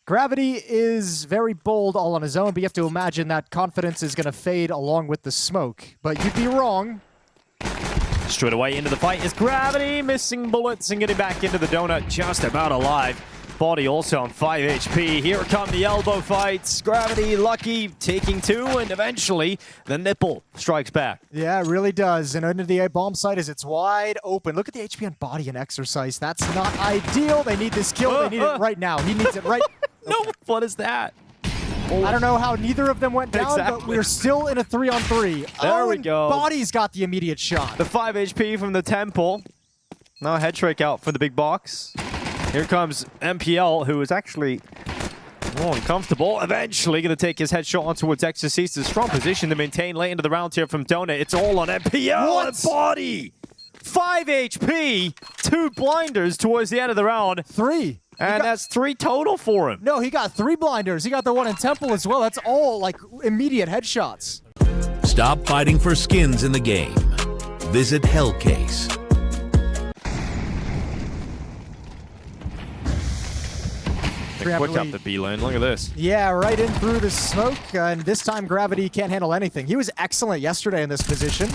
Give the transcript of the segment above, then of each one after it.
Gravity is very bold all on his own, but you have to imagine that confidence is going to fade along with the smoke. But you'd be wrong. Straight away into the fight is Gravity, missing bullets and getting back into the donut, just about alive. Body also on 5 HP. Here come the elbow fights. Gravity, Lucky, taking 2, and eventually the nipple strikes back. Yeah, it really does. And under the A-bomb site as it's wide open. Look at the HP on Body and Exercise. That's not ideal. They need this kill. They need it right now. He needs it right. No, what is that? I don't know how neither of them went down, but we're still in a 3-on-3. There we go. Body's got the immediate shot. The 5 HP from the temple. Now head trick out for the big box. Here comes MPL, who is actually more uncomfortable. Eventually going to take his headshot on towards Exorcist. A strong position to maintain late into the round here from Donut. It's all on MPL. What? Body! 5 HP, 2 blinders towards the end of the round. 3. And that's 3 total for him. No, he got 3 blinders. He got the one in Temple as well. That's all like immediate headshots. Stop fighting for skins in the game. Visit Hellcase. Quick up the B lane. Look at this. Yeah, right in through the smoke. And this time Gravity can't handle anything. He was excellent yesterday in this position.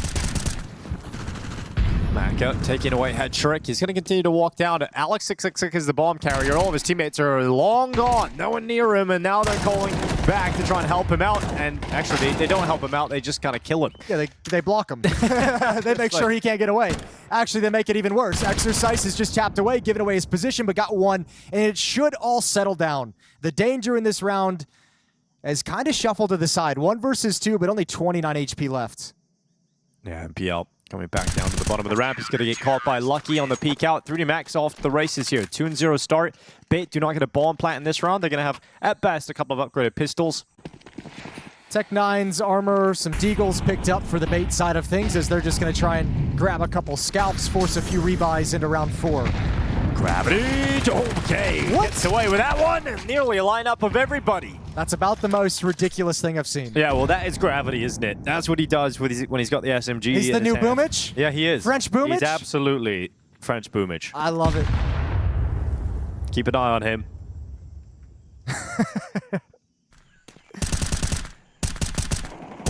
Maka taking away head trick. He's going to continue to walk down. Alex 666 is the bomb carrier. All of his teammates are long gone. No one near him, and now they're calling back to try and help him out. And actually, they don't help him out. They just kind of kill him. Yeah, they block him. They make sure he can't get away. Actually, they make it even worse. Exercise is just tapped away, giving away his position, but got one, and it should all settle down. The danger in this round is kind of shuffled to the side. 1 versus 2, but only 29 HP left. Yeah, MPL coming back down to the bottom of the ramp. He's going to get caught by Lucky on the peek out. 3D Max off the races here. 2-0 start. Bait do not get a bomb plant in this round. They're going to have, at best, a couple of upgraded pistols. Tech-9's armor, some deagles picked up for the Bait side of things as they're just going to try and grab a couple scalps, force a few rebuys into round 4. Gravity, okay. What? Gets away with that one. Nearly a lineup of everybody. That's about the most ridiculous thing I've seen. Yeah, well, that is Gravity, isn't it? That's what he does when he's got the SMG. He's the new Boomich? Yeah, he is. French Boomich? He's absolutely French Boomich. I love it. Keep an eye on him.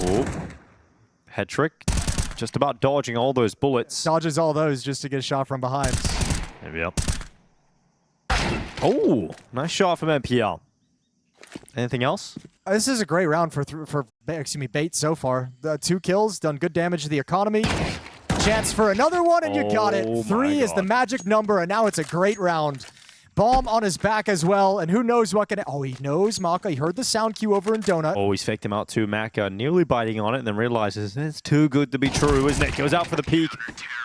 Oh, head trick. Just about dodging all those bullets. Dodges all those just to get shot from behind. Maybe up. Oh, nice shot from MPL. Anything else? This is a great round for Bait so far. 2 kills, done good damage to the economy. Chance for another one, and you got it. 3 is the magic number, and now it's a great round. Bomb on his back as well, and who knows what can... Oh, he knows Maka. He heard the sound cue over in Donut. Oh, he's faked him out too. Maka nearly biting on it, and then realizes it's too good to be true, isn't it? Goes out for the peek,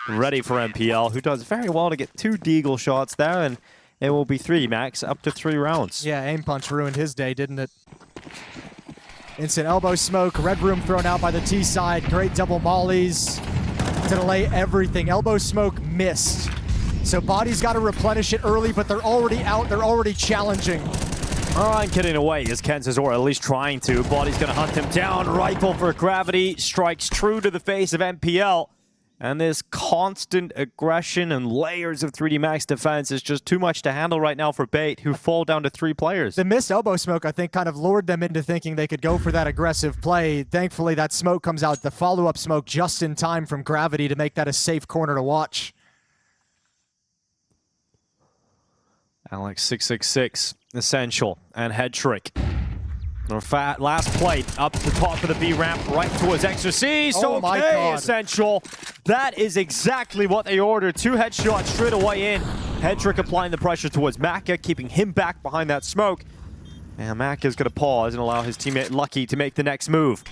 ready for MPL, who does very well to get 2 deagle shots there, and it will be 3 max, up to 3 rounds. Yeah, aim punch ruined his day, didn't it? Instant elbow smoke, red room thrown out by the T side. Great double mollies to delay everything. Elbow smoke missed. So Body's got to replenish it early, but they're already out. They're already challenging. All right, getting away is Kenz's, or at least trying to. Body's going to hunt him down. Rifle for Gravity strikes true to the face of MPL. And this constant aggression and layers of 3D Max defense is just too much to handle right now for Bait, who fall down to 3 players. The missed elbow smoke, I think, kind of lured them into thinking they could go for that aggressive play. Thankfully, that smoke comes out, the follow-up smoke, just in time from Gravity to make that a safe corner to watch. Alex 666, essential, and head trick. Last plate up the top of the B ramp, right towards Exorcist. Oh my God. Essential. That is exactly what they ordered. 2 headshots straight away in. Head trick applying the pressure towards Maka, keeping him back behind that smoke. And Maka's going to pause and allow his teammate Lucky to make the next move.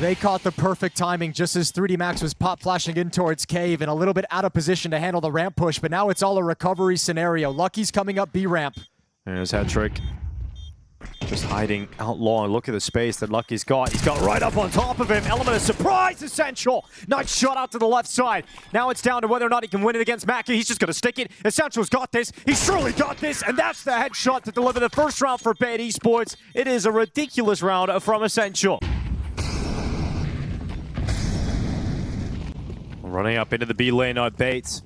They caught the perfect timing just as 3D Max was pop flashing in towards Cave and a little bit out of position to handle the ramp push, but now it's all a recovery scenario. Lucky's coming up B ramp. There's head trick. Just hiding out long. Look at the space that Lucky's got. He's got right up on top of him. Element of surprise, Essential. Nice shot out to the left side. Now it's down to whether or not he can win it against Maka. He's just going to stick it. Essential's got this. He's surely got this. And that's the headshot to deliver the first round for Bait Esports. It is a ridiculous round from Essential. Running up into the B lane on Bates.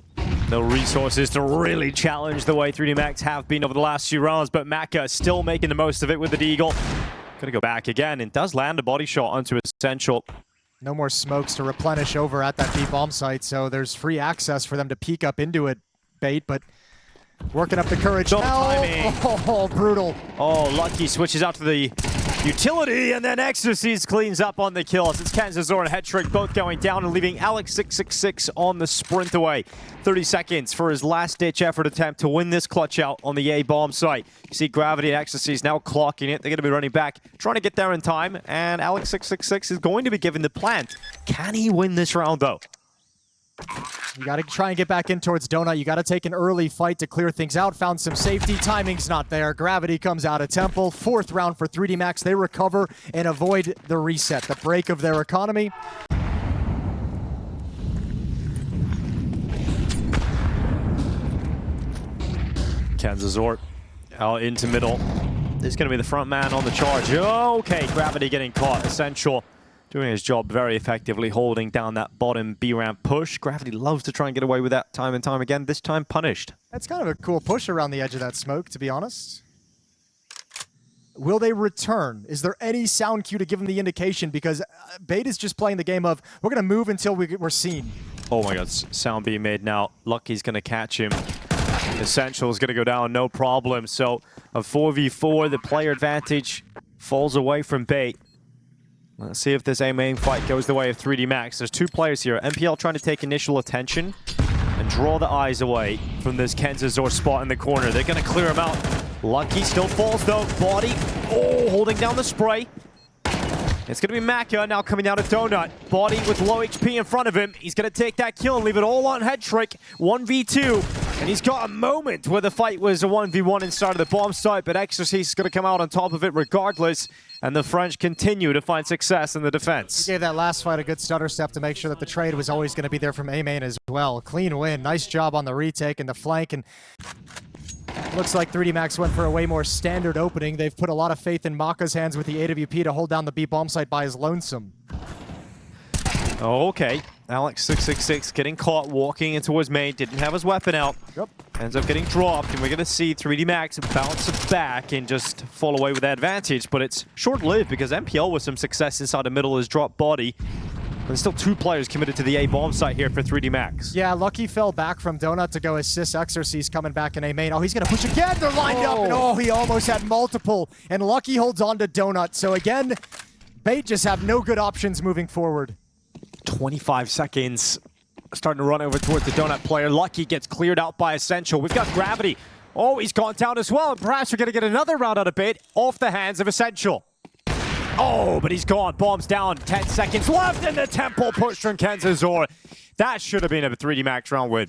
No resources to really challenge the way 3D Max have been over the last few rounds, but Maka still making the most of it with the Deagle. Gonna go back again and does land a body shot onto Essential. No more smokes to replenish over at that B bomb site, so there's free access for them to peek up into it, Bait, but working up the courage now. Oh, brutal. Oh, Lucky switches out to the utility, and then Exorcist cleans up on the kills. It's Kenzazor and Hetrick both going down and leaving Alex666 on the sprint away. 30 seconds for his last-ditch effort attempt to win this clutch out on the A-bomb site. You see Gravity and Exorcist now clocking it. They're going to be running back, trying to get there in time, and Alex666 is going to be given the plant. Can he win this round, though? You got to try and get back in towards Donut. You got to take an early fight to clear things out. Found some safety. Timing's not there. Gravity comes out of Temple. 4th round for 3D Max. They recover and avoid the reset, the break of their economy. Kenzazor out into middle. This is going to be the front man on the charge. Okay, Gravity getting caught. Essential doing his job very effectively, holding down that bottom B ramp push. Gravity loves to try and get away with that time and time again. This time punished. That's kind of a cool push around the edge of that smoke, to be honest. Will they return? Is there any sound cue to give them the indication? Because Bait is just playing the game of, we're going to move until we're seen. Oh my god, sound being made now. Lucky's going to catch him. Essential's going to go down, no problem. So a 4v4, the player advantage falls away from Bait. Let's see if this A-main fight goes the way of 3D Max. There's 2 players here. MPL trying to take initial attention and draw the eyes away from this Kenzazor spot in the corner. They're going to clear him out. Lucky still falls though. Body, holding down the spray. It's going to be Maka now coming down to Donut. Body with low HP in front of him. He's going to take that kill and leave it all on Hetrick. 1v2. And he's got a moment where the fight was a 1v1 inside of the bomb site, but Exorcist is going to come out on top of it regardless. And the French continue to find success in the defense. He gave that last fight a good stutter step to make sure that the trade was always going to be there from A-main as well. Clean win. Nice job on the retake and the flank. And looks like 3D Max went for a way more standard opening. They've put a lot of faith in Maka's hands with the AWP to hold down the B bomb site by his lonesome. Oh, okay. Alex666 getting caught walking into his main. Didn't have his weapon out. Yep. Ends up getting dropped, and we're going to see 3D Max bounce it back and just fall away with that advantage. But it's short-lived because MPL with some success inside the middle is dropped Body. There's still 2 players committed to the A-bomb site here for 3D Max. Yeah, Lucky fell back from Donut to go assist Exorcist coming back in A-main. Oh, he's going to push again. They're lined up, and he almost had multiple. And Lucky holds on to Donut. So again, Bait just have no good options moving forward. 25 seconds. Starting to run over towards the Donut player. Lucky gets cleared out by Essential. We've got Gravity. Oh, he's gone down as well. And perhaps we're going to get another round out of Bait off the hands of Essential. Oh, but he's gone. Bombs down. 10 seconds left in the Temple push from Kenzazor. That should have been a 3D Max round win.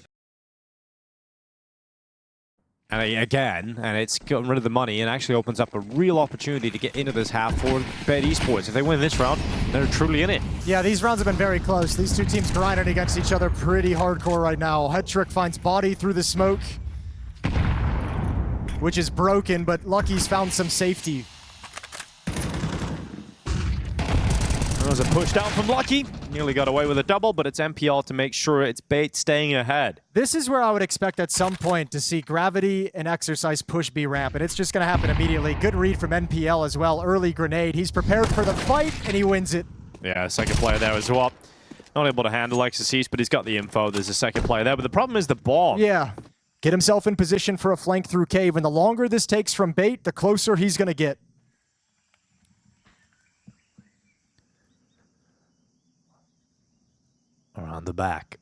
And again, and it's gotten rid of the money and actually opens up a real opportunity to get into this half for Bet Esports. If they win this round, they're truly in it. Yeah, these rounds have been very close. These 2 teams grinding against each other pretty hardcore right now. Hetrick finds Body through the smoke, which is broken, but Lucky's found some safety. There was a push down from Lucky. Nearly got away with a double, but it's MPL to make sure it's Bait staying ahead. This is where I would expect at some point to see Gravity and Exercise push B ramp, and it's just going to happen immediately. Good read from NPL as well. Early grenade. He's prepared for the fight, and he wins it. Yeah, second player there as well. Not able to handle Exorcist, but he's got the info. There's a second player there, but the problem is the bomb. Yeah. Get himself in position for a flank through cave, and the longer this takes from Bait, the closer he's going to get. Around the back.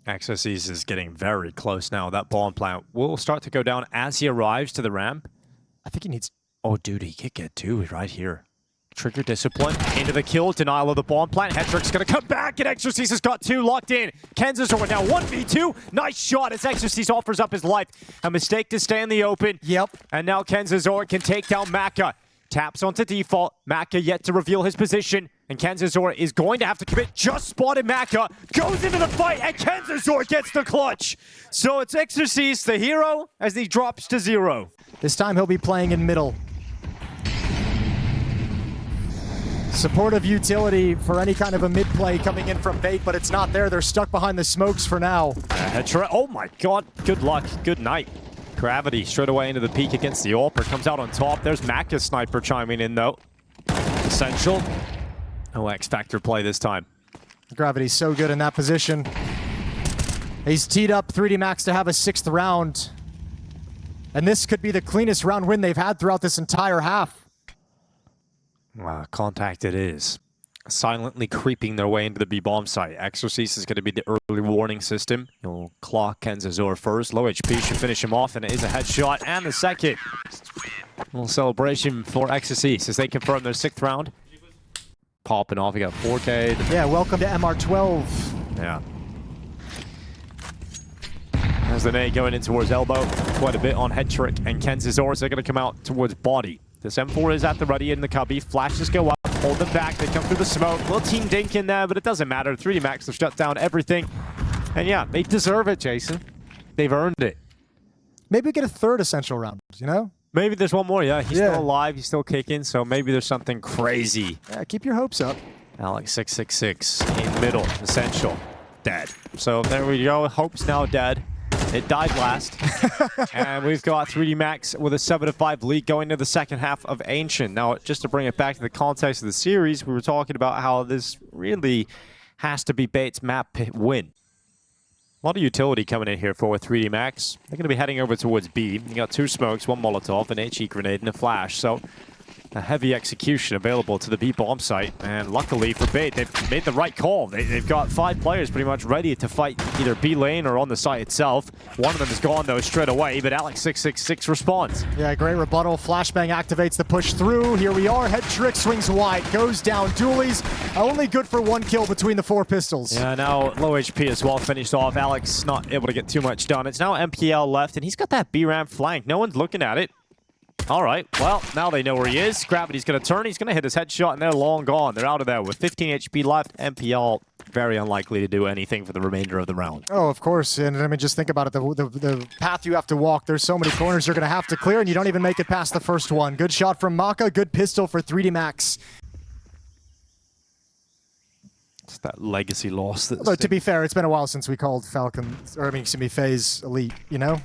Exorcist is getting very close now. That bomb plant will start to go down as he arrives to the ramp. I think he needs... Oh, dude, he could get 2 right here. Trigger discipline into the kill. Denial of the bomb plant. Hetrick's going to come back, and Exorcist has got 2 locked in. Kenzazor now 1v2. Nice shot as Exorcist offers up his life. A mistake to stay in the open. Yep. And now Kenzazor can take down Maka. Taps onto default. Maka yet to reveal his position. And Kenzazor is going to have to commit. Just spotted Maka. Goes into the fight, and Kenzazor gets the clutch. So it's Exorcist, the hero, as he drops to 0. This time he'll be playing in middle. Supportive utility for any kind of a mid play coming in from Bait, but it's not there. They're stuck behind the smokes for now. Oh my god, good luck, good night. Gravity straight away into the peak against the AWPer, comes out on top. There's Macca's sniper chiming in though. Essential. No X-Factor play this time. Gravity's so good in that position. He's teed up 3D Max to have a 6th round. And this could be the cleanest round win they've had throughout this entire half. Contact it is. Silently creeping their way into the B-bomb site. Exorcist is going to be the early warning system. He'll clock Kenzazor first. Low HP should finish him off, and it is a headshot. And the second. A little celebration for Exorcist as they confirm their 6th round. Popping off. He got 4K. Yeah, welcome to MR12. Yeah. There's the nade going in towards elbow. Quite a bit on head trick. And Kenzazor, they're going to come out towards body. This M4 is at the ready in the cubby. Flashes go up. Hold them back. They come through the smoke. Little team dink in there, but it doesn't matter. 3D Max have shut down everything. And yeah, they deserve it, Jason. They've earned it. Maybe we get a 3rd Essential round, you know? Maybe there's one more, yeah. He's still alive. He's still kicking, so maybe there's something crazy. Yeah, keep your hopes up. Alex 666 in middle. Essential. Dead. So there we go. Hope's now dead. It died last. And we've got 3D Max with a 7-5 lead going to the second half of Ancient. Now, just to bring it back to the context of the series, we were talking about how this really has to be Bait's map win. A lot of utility coming in here for 3D Max. They're going to be heading over towards B. You got 2 smokes, 1 Molotov, an HE grenade, and a flash. So a heavy execution available to the B bomb site, and luckily for Bait, they've made the right call. They've got 5 players pretty much ready to fight either B lane or on the site itself. One of them is gone though straight away, but Alex 666 responds. Yeah, great rebuttal. Flashbang activates the push through. Here we are. Head trick swings wide, goes down. Doolies only good for 1 kill between the 4 pistols. Yeah, now low HP as well, finished off. Alex not able to get too much done. It's now MPL left, and he's got that B ramp flank. No one's looking at it. All right, well, now they know where he is. Gravity's going to turn. He's going to hit his headshot, and they're long gone. They're out of there with 15 HP left. MPL very unlikely to do anything for the remainder of the round. Oh, of course. And I mean, just think about it. The path you have to walk, there's so many corners you're going to have to clear, and you don't even make it past the first one. Good shot from Maka. Good pistol for 3D Max. It's that legacy loss. Although, to be fair, it's been a while since we called Falcon, or I mean, excuse me, FaZe elite, you know?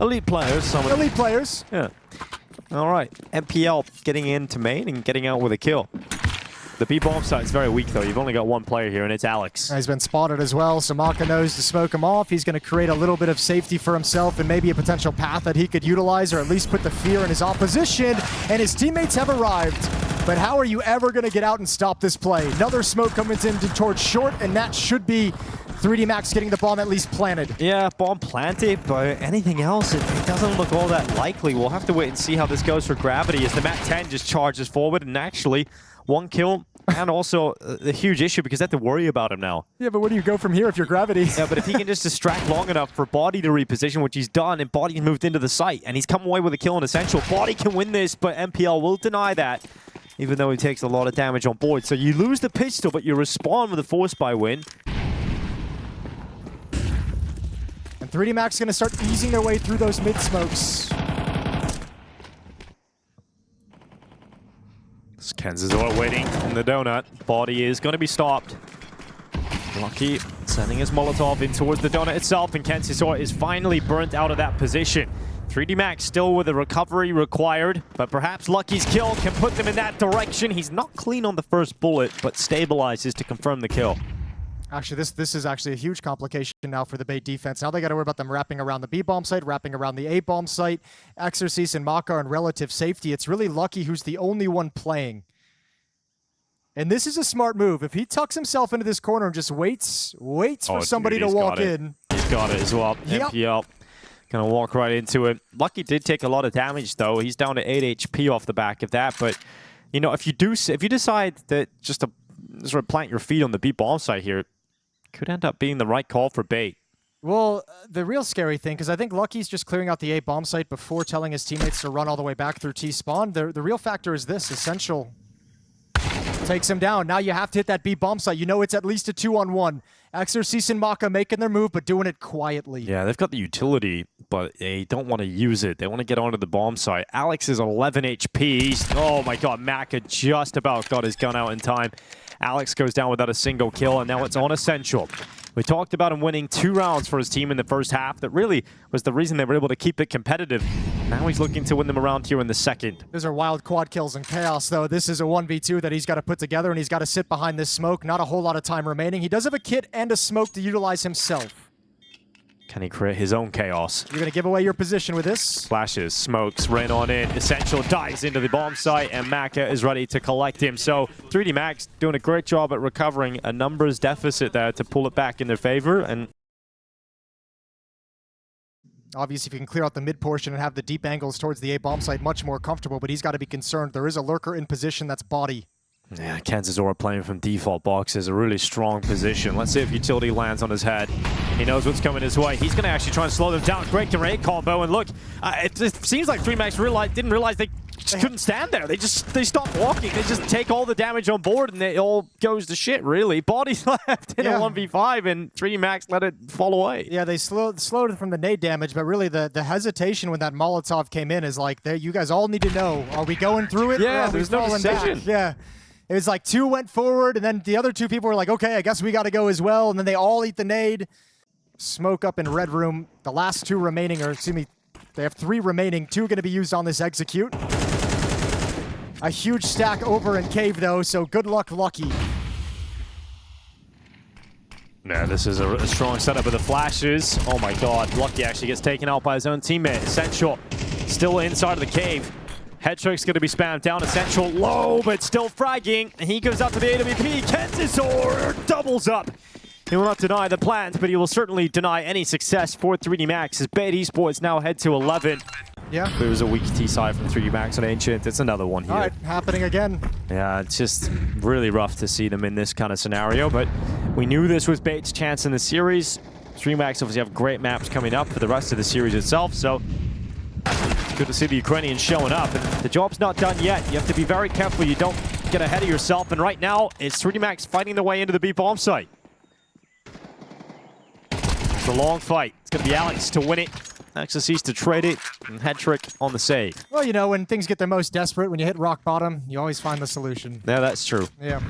Elite players. Elite players. Yeah. All right. MPL getting into main and getting out with a kill. The B-bomb side is very weak, though. You've only got 1 player here, and it's Alex. He's been spotted as well, so Maka knows to smoke him off. He's going to create a little bit of safety for himself and maybe a potential path that he could utilize, or at least put the fear in his opposition. And his teammates have arrived. But how are you ever going to get out and stop this play? Another smoke comes in towards short, and that should be 3D Max getting the bomb at least planted. Yeah, bomb planted, but anything else, it doesn't look all that likely. We'll have to wait and see how this goes for Gravity as the Mat 10 just charges forward, and actually 1 kill, and also a huge issue because they have to worry about him now. Yeah, but where do you go from here if you're Gravity? Yeah, but if he can just distract long enough for Body to reposition, which he's done, and Body's moved into the site, and he's come away with a kill in Essential. Body can win this, but MPL will deny that, even though he takes a lot of damage on board. So you lose the pistol, but you respond with a force by win. And 3D Max is going to start easing their way through those mid smokes. Kenzazor waiting in the donut. Body is going to be stopped. Lucky sending his Molotov in towards the donut itself, and Kenzazor is finally burnt out of that position. 3D Max still with a recovery required, but perhaps Lucky's kill can put them in that direction. He's not clean on the first bullet, but stabilizes to confirm the kill. Actually, this is actually a huge complication now for the Bait defense. Now they got to worry about them wrapping around the B-bomb site, wrapping around the A-bomb site. Exorcist and Maka are in relative safety. It's really Lucky who's the only one playing. And this is a smart move. If he tucks himself into this corner and just waits for somebody to walk in. He's got it as well. Yep. MPL gonna walk right into it. Lucky did take a lot of damage though. He's down to 8 HP off the back of that. But you know, if you decide that just to sort of plant your feet on the B-bomb site here, could end up being the right call for Bait. Well, the real scary thing, because I think Lucky's just clearing out the A-bomb site before telling his teammates to run all the way back through T-spawn. The real factor is this, Essential. Takes him down. Now you have to hit that B bomb site. You know it's at least a 2-on-1. Exorcist and Maka making their move, but doing it quietly. Yeah, they've got the utility, but they don't want to use it. They want to get onto the bomb site. Alex is 11 HP. Oh my god, Maka just about got his gun out in time. Alex goes down without a single kill, and now it's on Essential. We talked about him winning 2 rounds for his team in the first half. That really was the reason they were able to keep it competitive. Now he's looking to win them around here in the second. Those are wild quad kills and chaos, though. This is a 1v2 that he's got to put together, and he's got to sit behind this smoke. Not a whole lot of time remaining. He does have a kit and a smoke to utilize himself. Can he create his own chaos? You're going to give away your position with this. Flashes, smokes, rain on in. Essential dives into the bomb site, and Maka is ready to collect him. So 3D Max doing a great job at recovering a numbers deficit there to pull it back in their favor. And obviously, if you can clear out the mid portion and have the deep angles towards the A bomb site, much more comfortable, but he's got to be concerned. There is a lurker in position that's body. yeah, Kansas Aurora playing from default box is a really strong position. Let's see if utility lands on his head. He knows what's coming his way. He's going to actually try and slow them down. Great grenade combo, and look, it seems like 3 Max didn't realize they just couldn't stand there. They stopped walking. They just take all the damage on board, and it all goes to shit, really. Bodies left in a 1v5, and 3D Max let it fall away. Yeah, they slowed it from the nade damage, but really the hesitation when that Molotov came in is like, you guys all need to know, are we going through it? Yeah, or are there's we no falling decision. back? Yeah. It was like 2 went forward, and then the other 2 people were like, okay, I guess we got to go as well, and then they all eat the nade. Smoke up in red room. The last 2 remaining, or excuse me, they have 3 remaining. 2 going to be used on this execute. A huge stack over in cave, though, so good luck, Lucky. Yeah, this is a strong setup of the flashes. Oh my god, Lucky actually gets taken out by his own teammate. Essential still inside of the cave. Headtrick's going to be spammed down. Essential low, but still fragging. And he goes up to the AWP. Kenzisor doubles up. He will not deny the plans, but he will certainly deny any success for 3D Max as Bait Esports now head to 11. Yeah. There was a weak T-side from 3D Max on Ancient. It's another one here. All right, happening again. Yeah, it's just really rough to see them in this kind of scenario, but we knew this was Bait's chance in the series. 3D Max obviously have great maps coming up for the rest of the series itself, so it's good to see the Ukrainians showing up. And the job's not done yet. You have to be very careful you don't get ahead of yourself, and right now, it's 3D Max fighting their way into the B bomb site. It's a long fight. It's going to be Alex to win it. Exorcist to trade it, and Headtrick on the save. Well, you know, when things get their most desperate, when you hit rock bottom, you always find the solution. Yeah, that's true. Yeah.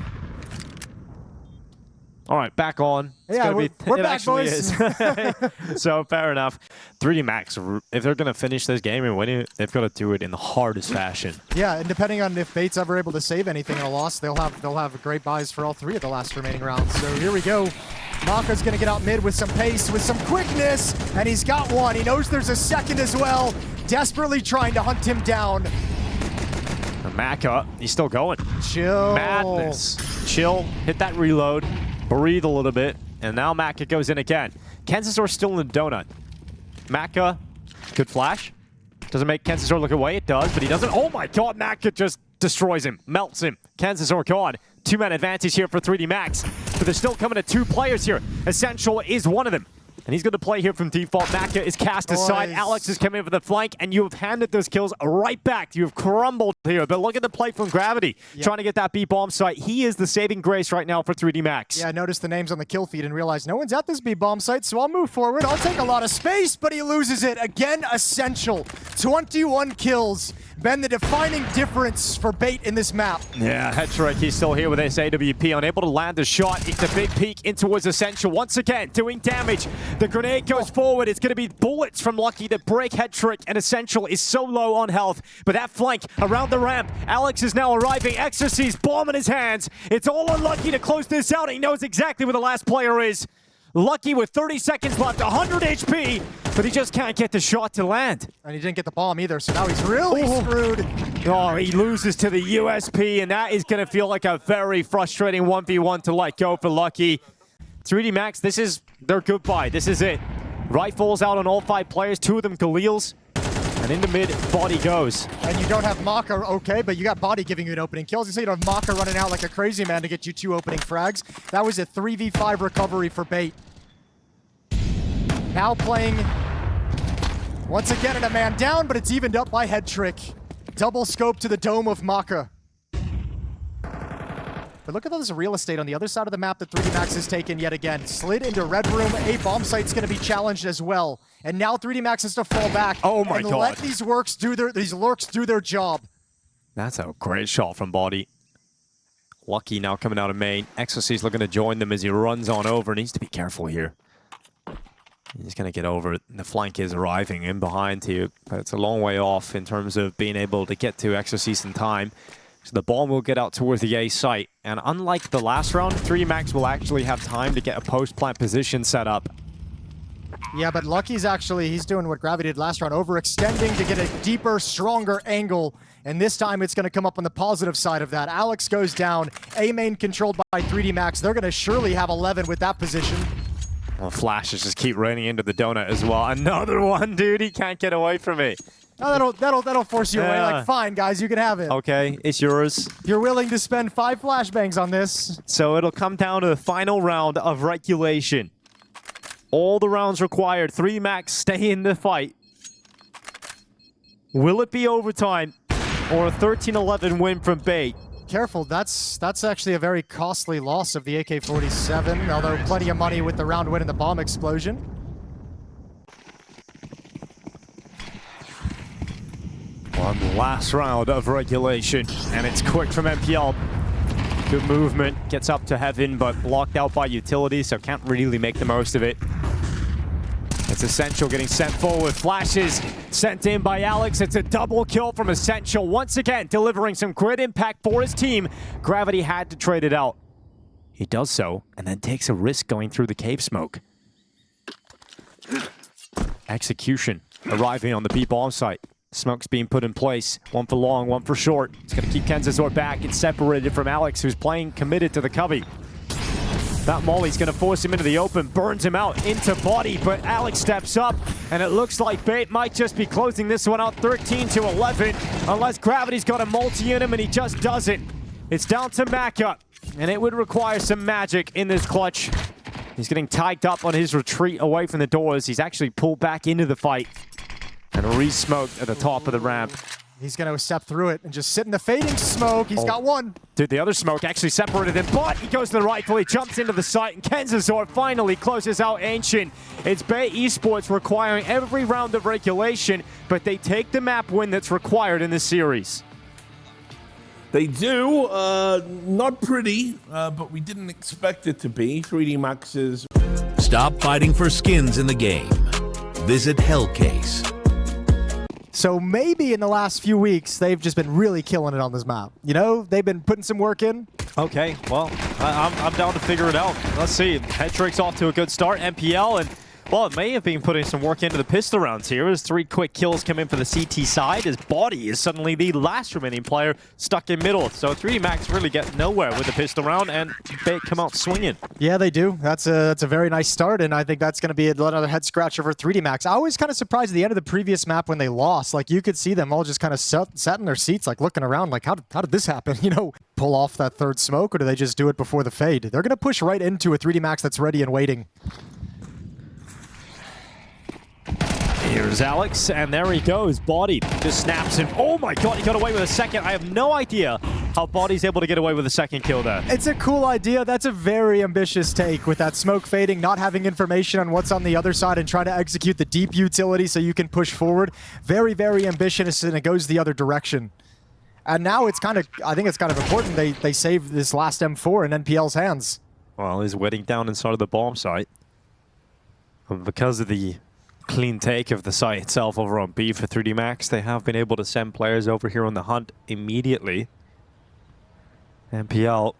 All right, back on. It's yeah, we're back, boys. So, fair enough. 3D Max, if they're going to finish this game and win it, they've got to do it in the hardest fashion. Yeah, and depending on if Bait's ever able to save anything in a loss, they'll have great buys for all 3 of the last remaining rounds. So here we go. Maka's going to get out mid with some pace, with some quickness, and he's got one. He knows there's a second as well. Desperately trying to hunt him down. Maka, he's still going. Chill. Madness. Chill, hit that reload, breathe a little bit, and now Maka goes in again. Kenzisor still in the donut. Maka, good flash. Doesn't make Kenzisor look away, it does, but he doesn't. Oh my god, Maka just destroys him, melts him. Kenzisor gone. 2-man advantage here for 3D Max, but they're still coming to 2 players here. Essential is one of them, and he's going to play here from default. Maka is cast aside. Alex is coming in for the flank, and you have handed those kills right back. You have crumbled here, but look at the play from Gravity, trying to get that B bomb site. He is the saving grace right now for 3D Max. Yeah, I noticed the names on the kill feed and realized no one's at this B bomb site, so I'll move forward. I'll take a lot of space, but he loses it. Again, Essential. 21 kills. Been the defining difference for Bait in this map. Yeah, Headtrick, he's still here with his AWP, unable to land a shot. It's a big peek into his Essential once again, doing damage. The grenade goes forward. It's going to be bullets from Lucky that break Headtrick, and Essential is so low on health. But that flank around the ramp, Alex is now arriving. Exorcist, bomb in his hands. It's all on Lucky to close this out. He knows exactly where the last player is. Lucky with 30 seconds left, 100 HP, but he just can't get the shot to land. And he didn't get the bomb either, so now he's really screwed. Oh, he loses to the USP, and that is going to feel like a very frustrating 1v1 to let go for Lucky. 3D Max, this is their goodbye. This is it. Rifles out on all 5 players, 2 of them Galils. And into mid, body goes. And you don't have Maka, okay, but you got body giving you an opening kill. You say you don't have Maka running out like a crazy man to get you 2 opening frags. That was a 3v5 recovery for Bait. Now playing, once again, in a man down, but it's evened up by Headtrick. Double scope to the dome of Maka. But look at all this real estate on the other side of the map that 3D Max has taken yet again. Slid into Red Room. A bomb site's going to be challenged as well. And now 3D Max has to fall back. Oh my God. Let these lurks do their job. That's a great shot from Body. Lucky now coming out of main. Exorcy's looking to join them as he runs on over. Needs to be careful here. He's going to get over it. The flank is arriving in behind here, but it's a long way off in terms of being able to get to Exorcist in time. So the bomb will get out towards the A site. And unlike the last round, 3D Max will actually have time to get a post-plant position set up. Yeah, but Lucky's he's doing what Gravity did last round, overextending to get a deeper, stronger angle. And this time it's going to come up on the positive side of that. Alex goes down. A main controlled by 3D Max. They're going to surely have 11 with that position. Well, flashes just keep raining into the donut as well. Another one, dude. He can't get away from me. Oh, that'll force you away. Like, fine, guys, you can have it. Okay, it's yours. You're willing to spend 5 flashbangs on this. So it'll come down to the final round of regulation. All the rounds required. 3D Max stay in the fight. Will it be overtime or a 13-11 win from Bait? Careful, that's actually a very costly loss of the AK-47, although plenty of money with the round win and the bomb explosion. One last round of regulation, and it's quick from MPL. Good movement, gets up to heaven, but blocked out by utility, so can't really make the most of it. It's Essential getting sent forward. Flashes sent in by Alex. It's a double kill from Essential. Once again, delivering some great impact for his team. Gravity had to trade it out. He does so, and then takes a risk going through the cave smoke. Execution arriving on the B bomb site. Smoke's being put in place. One for long, one for short. It's going to keep Kenzazor back and separated from Alex, who's playing committed to the cubby. That molly's going to force him into the open, burns him out into Body, but Alex steps up, and it looks like Bait might just be closing this one out 13-11, unless Gravity's got a multi in him, and he just doesn't. It's down to Maka, and it would require some magic in this clutch. He's getting tagged up on his retreat away from the doors. He's actually pulled back into the fight, and re-smoked at the top of the ramp. He's going to step through it and just sit in the fading smoke. He's got one. Dude, the other smoke actually separated him, but he goes to the rifle. He jumps into the site, and Kenzazor finally closes out Ancient. It's Bay Esports requiring every round of regulation, but they take the map win that's required in this series. They do. Not pretty, but we didn't expect it to be. 3D Max's. Stop fighting for skins in the game. Visit Hellcase. So maybe in the last few weeks, they've just been really killing it on this map. You know, they've been putting some work in. Okay, well, I'm down to figure it out. Let's see. Hetrick's off to a good start. MPL, and well, it may have been putting some work into the pistol rounds here as 3 quick kills come in for the CT side. His Body is suddenly the last remaining player stuck in middle. So 3D Max really get nowhere with the pistol round, and Bait come out swinging. Yeah, they do. That's a very nice start, and I think that's going to be another head scratcher for 3D Max. I was kind of surprised at the end of the previous map when they lost. Like, you could see them all just kind of sat in their seats, like looking around, like, how did this happen? You know, pull off that third smoke, or do they just do it before the fade? They're going to push right into a 3D Max that's ready and waiting. Here's Alex, and there he goes. Body just snaps him. Oh my god, he got away with a second. I have no idea how Body's able to get away with a second kill there. It's a cool idea. That's a very ambitious take with that smoke fading, not having information on what's on the other side, and trying to execute the deep utility so you can push forward. Very, very ambitious, and it goes the other direction. And now it's kind of, I think it's kind of important they save this last M4 in NPL's hands. Well, he's wetting down inside of the bomb site. And because of the clean take of the site itself over on B for 3D Max, they have been able to send players over here on the hunt immediately. MPL,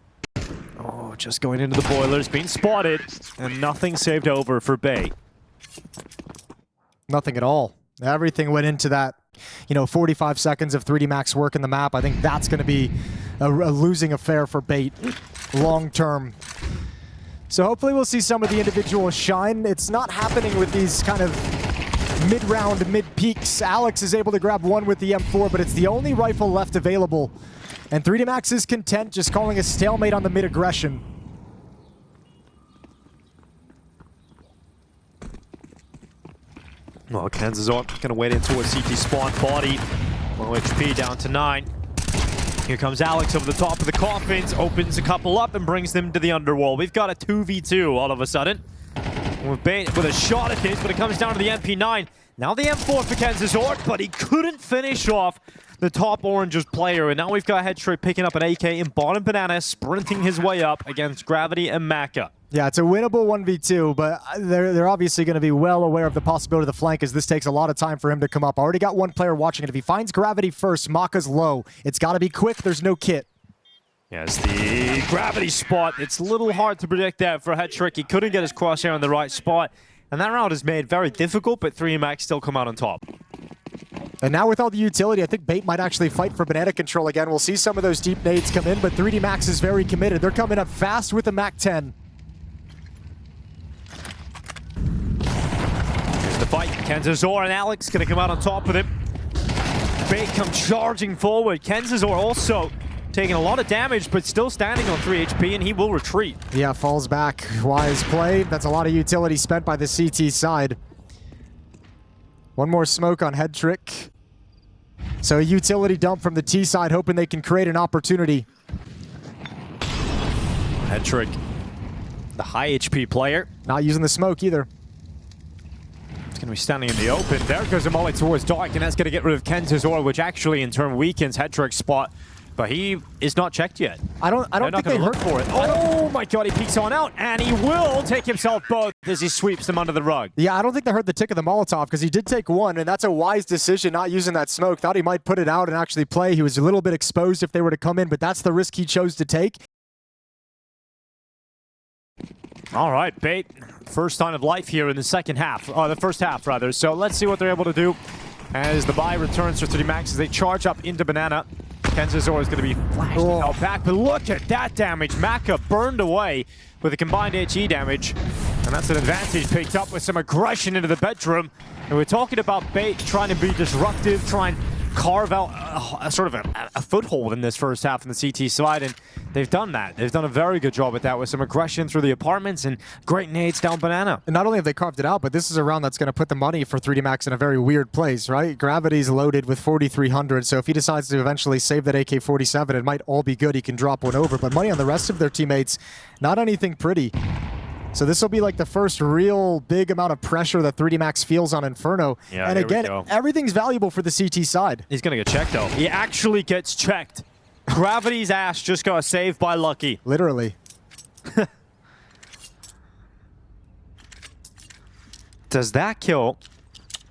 oh, just going into the boilers, being spotted, and nothing saved over for Bay. Nothing at all. Everything went into that, 45 seconds of 3D Max work in the map. I think that's going to be a losing affair for Bait long term. So hopefully we'll see some of the individuals shine. It's not happening with these kind of mid-round, mid-peaks. Alex is able to grab one with the M4, but it's the only rifle left available. And 3D Max is content just calling a stalemate on the mid-aggression. Well, Kansas going to wait into a CT spawn. Body, low HP down to 9. Here comes Alex over the top of the coffins, opens a couple up and brings them to the underwall. We've got a 2v2 all of a sudden. With Bait with a shot at his, but it comes down to the MP9. Now the M4 for Kenzazort, but he couldn't finish off the top Orange's player. And now we've got Headtrick picking up an AK in bottom banana, sprinting his way up against Gravity and Maka. Yeah, it's a winnable 1v2, but they're obviously going to be well aware of the possibility of the flank, as this takes a lot of time for him to come up. Already got one player watching it. If he finds Gravity first, Maka's low. It's got to be quick. There's no kit. Yes, the Gravity spot. It's a little hard to predict that for Headtrick. He couldn't get his crosshair in the right spot. And that round is made very difficult, but 3Max still come out on top. And now with all the utility, I think Bait might actually fight for banana control again. We'll see some of those deep nades come in, but 3D Max is very committed. They're coming up fast with the Mac-10. Here's the fight. Kenzazor and Alex going to come out on top with him. Bait come charging forward. Kenzazor also taking a lot of damage, but still standing on 3 HP, and he will retreat. Yeah, falls back. Wise play. That's a lot of utility spent by the CT side. One more smoke on Headtrick. So a utility dump from the T side, hoping they can create an opportunity. Headtrick, the high HP player. Not using the smoke either. It's going to be standing in the open. There goes a molly towards Dark, and that's going to get rid of Kenzazor, which actually in turn weakens Headtrick's spot. But he is not checked yet. I don't think they look hurt for it. Oh my god, he peeks on out, and he will take himself both as he sweeps them under the rug. Yeah, I don't think they heard the tick of the Molotov, because he did take one, and that's a wise decision not using that smoke. Thought he might put it out and actually play. He was a little bit exposed if they were to come in, but that's the risk he chose to take. All right, Bait. First sign of life here in the second half, or the first half rather. So let's see what they're able to do as the buy returns for 3D Max as they charge up into Banana. Kenzazor is going to be flashed out back, but look at that damage. Maka burned away with a combined HE damage, and that's an advantage picked up with some aggression into the bedroom. And we're talking about Bait trying to be disruptive, trying to carve out a sort of a foothold in this first half on the CT side, and they've done that. They've done a very good job at that with some aggression through the apartments and great nades down Banana. And not only have they carved it out, but this is a round that's going to put the money for 3D Max in a very weird place, right? Gravity's loaded with 4,300, so if he decides to eventually save that AK-47, it might all be good. He can drop one over, but money on the rest of their teammates, not anything pretty. So this will be like the first real big amount of pressure that 3D Max feels on Inferno. Yeah, and again, everything's valuable for the CT side. He's going to get checked, though. He actually gets checked. Gravity's ass just got saved by Lucky. Literally. Does that kill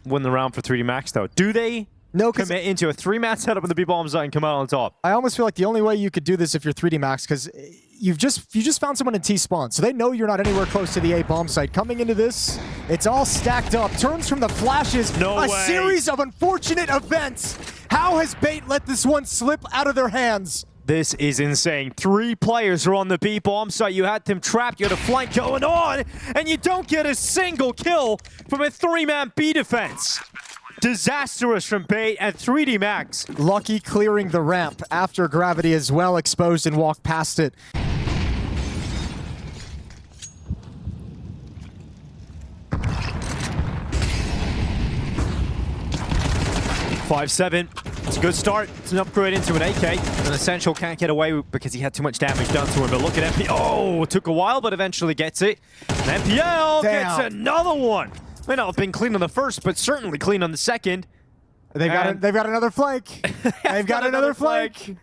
win the round for 3D Max, though? Do they commit into a 3-man setup on the B-bomb site and come out on top? I almost feel like the only way you could do this if you're 3D Max, because you just found someone in T-spawn, so they know you're not anywhere close to the A-bomb site. Coming into this, it's all stacked up. Turns from the flashes. A series of unfortunate events. How has Bait let this one slip out of their hands? This is insane. 3 players are on the B-bomb site. You had them trapped. You had a flank going on, and you don't get a single kill from a 3-man B defense. Disastrous from Bait and 3D Max. Lucky clearing the ramp after Gravity is well exposed and walked past it. 5-7. It's a good start. It's an upgrade into an AK. And Essential can't get away because he had too much damage done to him. But look at MP. Oh, it took a while, but eventually gets it. And MPL gets another one. May not have been clean on the first, but certainly clean on the second. They've got another flank. They've got another flank.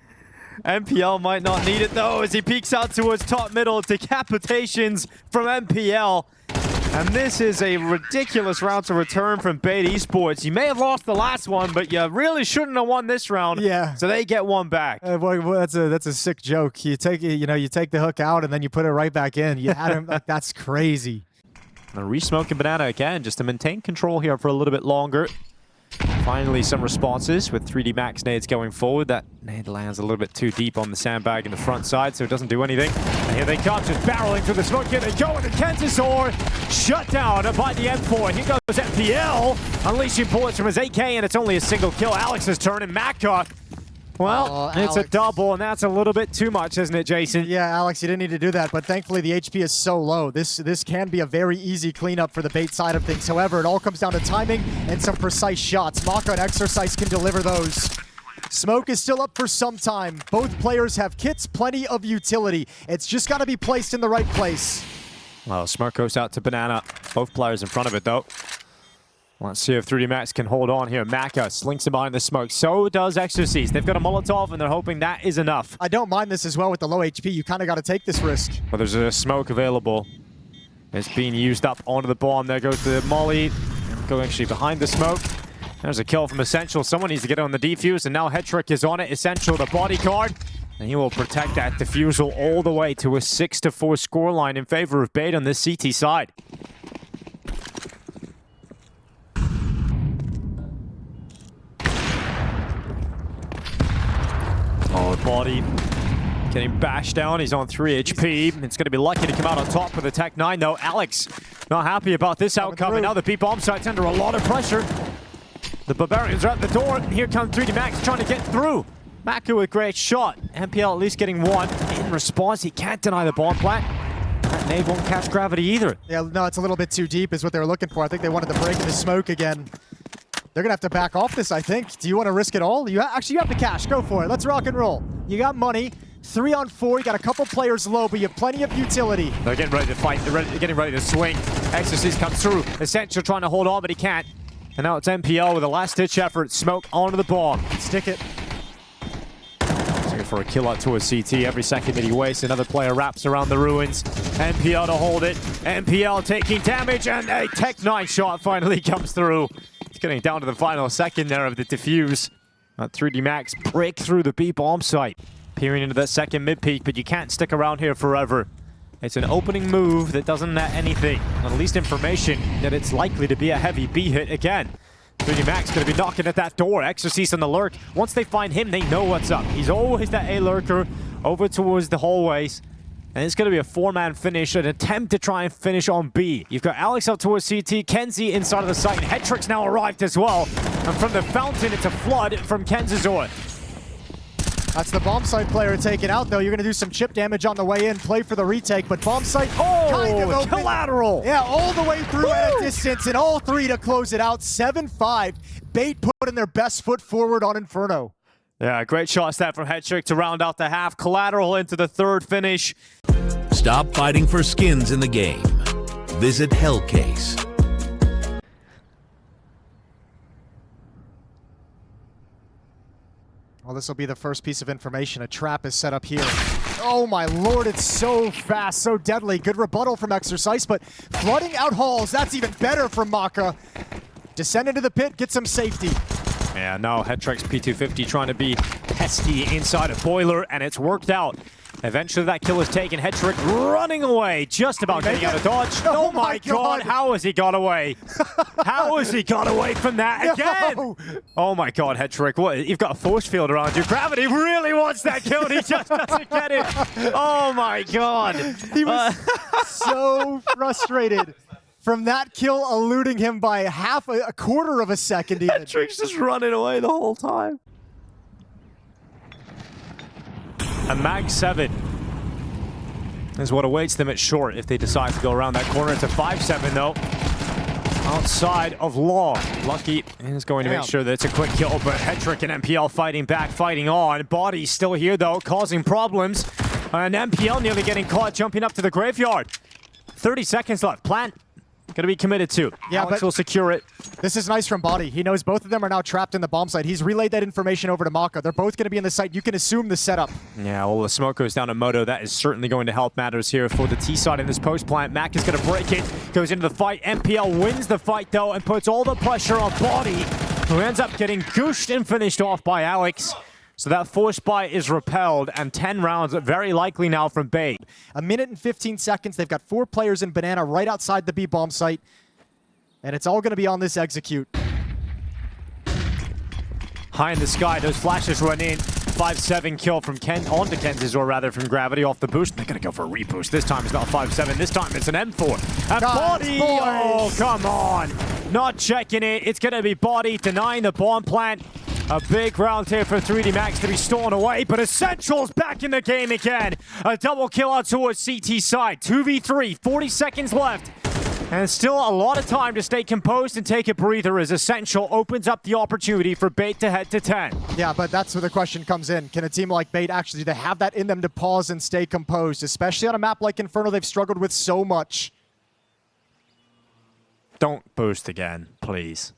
MPL might not need it though as he peeks out towards top middle. Decapitations from MPL. And this is a ridiculous round to return from Bait Esports. You may have lost the last one, but you really shouldn't have won this round. Yeah. So they get one back. Boy, that's a sick joke. You take the hook out and then you put it right back in. You had him. Like, that's crazy. And re-smoking Banana again, just to maintain control here for a little bit longer. Finally, some responses with 3D Max nades going forward. That nade lands a little bit too deep on the sandbag in the front side, so it doesn't do anything. And here they come, just barreling through the smoke. Here they go, and Kenzazor shut down by the M4. Here goes MPL, unleashing bullets from his AK, and it's only a single kill. Alex's turn, and Maka. Well, it's a double, and that's a little bit too much, isn't it, Jason? Yeah, Alex, you didn't need to do that, but thankfully the HP is so low. This can be a very easy cleanup for the Bait side of things. However, it all comes down to timing and some precise shots. Maka and Exercise can deliver those. Smoke is still up for some time. Both players have kits, plenty of utility. It's just got to be placed in the right place. Well, smoke goes out to Banana. Both players in front of it, though. Let's see if 3D Max can hold on here. Maka slinks him behind the smoke. So does Exorcist. They've got a Molotov, and they're hoping that is enough. I don't mind this as well with the low HP. You kind of got to take this risk. But there's a smoke available. It's being used up onto the bomb. There goes the Molly. Going actually behind the smoke. There's a kill from Essential. Someone needs to get on the defuse, and now Hetrick is on it. Essential, the bodyguard. And he will protect that defusal all the way to a 6-4 scoreline in favor of Bait on this CT side. Oh, the body getting bashed down. He's on 3 HP. It's going to be lucky to come out on top with the Tech 9, though. Alex not happy about this outcome, and now the B-bomb site's under a lot of pressure. The Barbarians are at the door, and here comes 3D Max trying to get through. Maka with great shot. MPL at least getting one. In response, he can't deny the bomb plant. That nade won't catch gravity either. Yeah, no, it's a little bit too deep is what they were looking for. I think they wanted to break in the smoke again. They're going to have to back off this, I think. Do you want to risk it all? Actually, you have the cash. Go for it. Let's rock and roll. You got money. 3 on 4. You got a couple players low, but you have plenty of utility. They're getting ready to fight. They're getting ready to swing. Exorcist comes through. Essential trying to hold on, but he can't. And now it's MPL with a last-ditch effort. Smoke onto the bomb. Stick it. Looking for a kill out to a CT. Every second that he wastes, another player wraps around the ruins. MPL to hold it. MPL taking damage, and a Tech 9 shot finally comes through. It's getting down to the final second there of the defuse. 3D Max break through the B-bomb site. Peering into that second mid-peak, but you can't stick around here forever. It's an opening move that doesn't net anything. At least information that it's likely to be a heavy B hit again. 3D Max going to be knocking at that door. Exorcist on the lurk. Once they find him, they know what's up. He's always that A lurker over towards the hallways. And it's going to be a 4-man finish, an attempt to try and finish on B. You've got Alex up towards CT, Kenzie inside of the site, and Hetrick's now arrived as well. And from the fountain, it's a flood from Kenzazor. That's the bomb site player taken out, though. You're going to do some chip damage on the way in, play for the retake, but bomb site kind of open. Collateral! Yeah, all the way through at a distance, and all 3 to close it out. 7-5. Bait putting their best foot forward on Inferno. Yeah, great shots there from Hetrick to round out the half. Collateral into the third finish. Stop fighting for skins in the game. Visit Hellcase. Well, this will be the first piece of information. A trap is set up here. Oh my lord, it's so fast, so deadly. Good rebuttal from Exercise, but flooding out halls, that's even better from Maka. Descend into the pit, get some safety. Yeah, no, Hetrick's P250 trying to be pesky inside a boiler, and it's worked out. Eventually that kill is taken. Hetrick running away, just about getting out of dodge. Oh my god, how has he got away? How has he got away from that again? No. Oh my god, Hetrick, what? You've got a force field around you. Gravity really wants that kill, and he just doesn't get it. Oh my god. He was so frustrated from that kill eluding him by a quarter of a second even. Hetrick's just running away the whole time. A Mag 7 is what awaits them at short if they decide to go around that corner. It's a 5-7 though. Outside of Law. Lucky is going to make sure that it's a quick kill, but Hetrick and MPL fighting back, fighting on. Body's still here though, causing problems. And MPL nearly getting caught, jumping up to the graveyard. 30 seconds left. Plant gonna be committed to. Yeah, Alex but will secure it. this is nice from Body. He knows both of them are now trapped in the bomb site. He's relayed that information over to Maka. They're both going to be in the site. You can assume the setup. Yeah, well, the smoke goes down to Moto. That is certainly going to help matters here for the T side in this post plant. Mac is going to break it, goes into the fight. MPL wins the fight, though, and puts all the pressure on Body, who ends up getting gooshed and finished off by Alex. So that force buy is repelled, and 10 rounds very likely now from Bait. A minute and 15 seconds. They've got 4 players in Banana right outside the B bomb site. And it's all going to be on this execute. High in the sky, those flashes run in. 5-7 kill from Ken onto Kenz's, or rather from Gravity off the boost. They're going to go for a reboost. This time it's not 5-7. This time it's an M4. And Body! Oh, come on. Not checking it. It's going to be Body denying the bomb plant. A big round here for 3D Max to be stolen away, but Essential's back in the game again. A double kill out towards CT side. 2v3, 40 seconds left. And still a lot of time to stay composed and take a breather as Essential opens up the opportunity for Bait to head to 10. Yeah, but that's where the question comes in. Can a team like Bait actually, do they have that in them to pause and stay composed? Especially on a map like Inferno, they've struggled with so much. Don't boost again, please.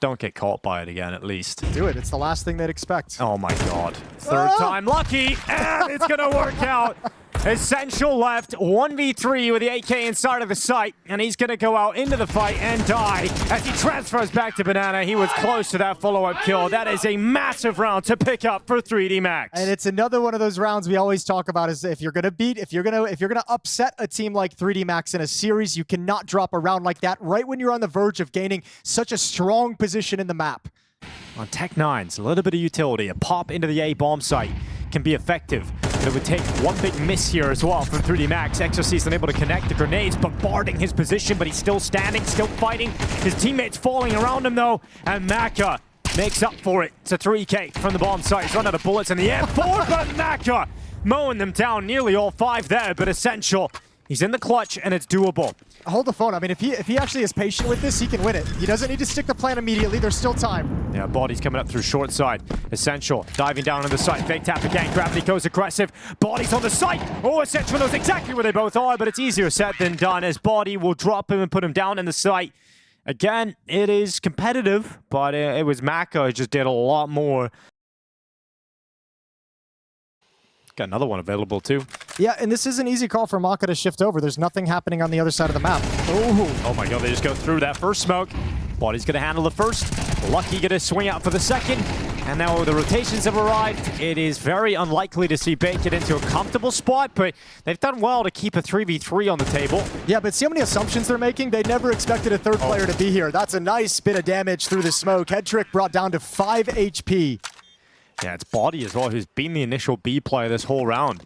Don't get caught by it again, at least. Do it. It's the last thing they'd expect. Oh my god. Third time lucky, and it's gonna work out. Essential left 1v3 with the AK inside of the site, and he's gonna go out into the fight and die. As he transfers back to Banana, he was close to that follow-up kill. That is a massive round to pick up for 3D Max. And it's another one of those rounds we always talk about is if you're gonna upset a team like 3D Max in a series, you cannot drop a round like that right when you're on the verge of gaining such a strong position in the map. On Tech-9's, a little bit of utility. A pop into the A bomb site can be effective. But it would take one big miss here as well from 3D Max. Exorcist's unable to connect the grenades, bombarding his position, but he's still standing, still fighting. His teammates falling around him though, and Maka makes up for it. It's a 3K from the bomb site. He's run out of bullets in the M4, but Maka mowing them down, nearly all 5 there, but Essential. He's in the clutch, and it's doable. Hold the phone. I mean, if he actually is patient with this, he can win it. He doesn't need to stick the plan immediately. There's still time. Yeah, Body's coming up through short side. Essential diving down on the site. Fake tap again. Gravity goes aggressive. Body's on the site. Oh, Essential knows exactly where they both are, but it's easier said than done as Body will drop him and put him down in the site. Again, it is competitive, but it was Maka who just did a lot more. Got another one available too. Yeah, and this is an easy call for Maka to shift over. There's nothing happening on the other side of the map. Oh my god, they just go through that first smoke. Body's gonna handle the first. Lucky gonna swing out for the second. And now the rotations have arrived. It is very unlikely to see Bait get into a comfortable spot, but they've done well to keep a 3v3 on the table. Yeah, but see how many assumptions they're making? They never expected a third player to be here. That's a nice bit of damage through the smoke. Head Trick brought down to 5 HP. Yeah, it's Body as well, who's been the initial B player this whole round.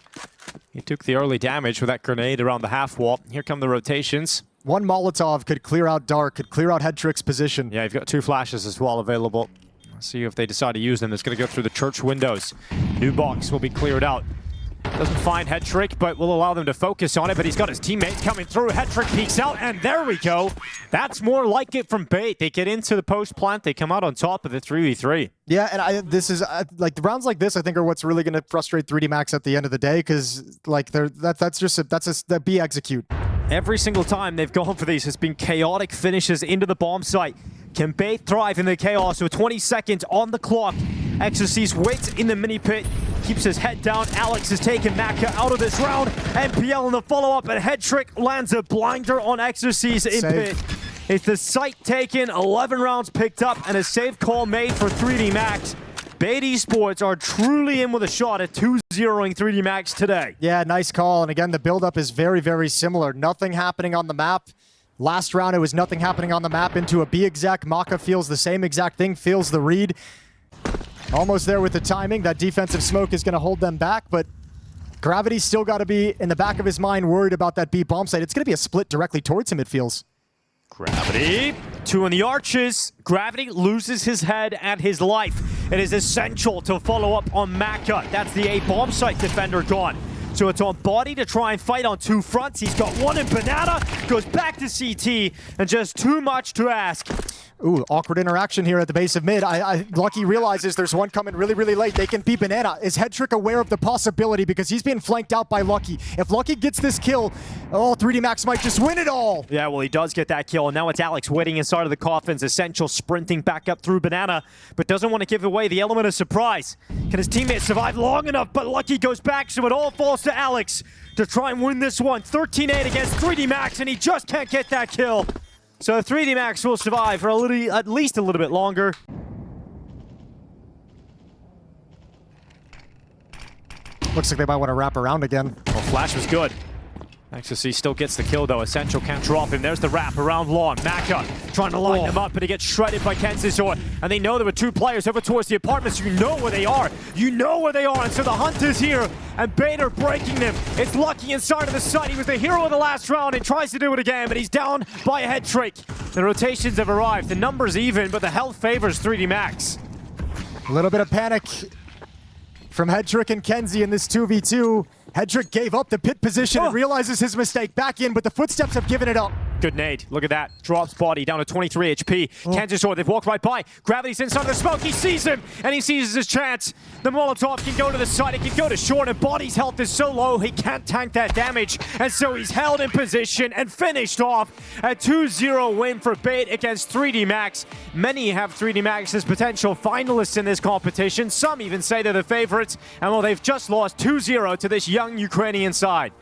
He took the early damage with that grenade around the half wall. Here come the rotations. One Molotov could clear out Dark, could clear out Head Trick's position. Yeah, you've got 2 flashes as well available. Let's see if they decide to use them. It's going to go through the church windows. New box will be cleared out. Doesn't find Head Trick, but will allow them to focus on it. But he's got his teammates coming through. Head Trick peeks out, and there we go. That's more like it from Bait. They get into the post plant. They come out on top of the 3v3. Yeah, and this is like the rounds like this. I think are what's really going to frustrate 3D Max at the end of the day, because like that's the B execute. Every single time they've gone for these has been chaotic finishes into the bomb site. Can Bait thrive in the chaos with 20 seconds on the clock? Exorcist waits in the mini pit, keeps his head down. Alex has taken Maka out of this round. NPL in the follow-up, and Head Trick lands a blinder on Exorcist in pit. It's the site taken, 11 rounds picked up, and a safe call made for 3D Max. Bait Esports are truly in with a shot at 2-0ing 3D Max today. Yeah, nice call. And again, the build-up is very, very similar. Nothing happening on the map. Last round, it was nothing happening on the map into a B exec. Maka feels the same exact thing, feels the read. Almost there with the timing. That defensive smoke is going to hold them back, but Gravity's still got to be in the back of his mind worried about that B bomb site. It's going to be a split directly towards him, it feels. Gravity, 2 in the arches. Gravity loses his head and his life. It is essential to follow up on Maka. That's the A bomb site defender gone. So it's on Body to try and fight on 2 fronts. He's got 1 in Banana, goes back to CT, and just too much to ask. Ooh, awkward interaction here at the base of mid. Lucky realizes there's one coming really, really late. They can beat Banana. Is Head Trick aware of the possibility because he's being flanked out by Lucky? If Lucky gets this kill, 3D Max might just win it all. Yeah, well, he does get that kill, and now it's Alex waiting inside of the coffins. Essential sprinting back up through Banana, but doesn't want to give away the element of surprise. Can his teammates survive long enough? But Lucky goes back, so it all falls to Alex to try and win this one. 13-8 against 3D Max, and he just can't get that kill. So 3D Max will survive for at least a little bit longer. Looks like they might want to wrap around again. Well, Flash was good. Ecstasy still gets the kill, though. Essential can't drop him. There's the wrap around long. Maka trying to line them up, but he gets shredded by Kensizor. And they know there were 2 players over towards the apartments. You know where they are. You know where they are. And so the hunt is here. And Bader breaking them. It's Lucky inside of the site. He was the hero of the last round and tries to do it again, but he's down by a Head Trick. The rotations have arrived. The numbers even, but the health favors 3D Max. A little bit of panic from Head Trick and Kenzie in this 2v2. Head Trick gave up the pit position and realizes his mistake. Back in, but the footsteps have given it up. Good nade. Look at that. Drops body down to 23 HP. Kansas, they've walked right by. Gravity's inside the smoke. He sees him, and he seizes his chance. The Molotov can go to the side. It can go to short, and Body's health is so low, he can't tank that damage. And so he's held in position and finished off a 2-0 win for Bait against 3D Max. Many have 3D Max as potential finalists in this competition. Some even say they're the favorites. And well, they've just lost 2-0 to this young Ukrainian side.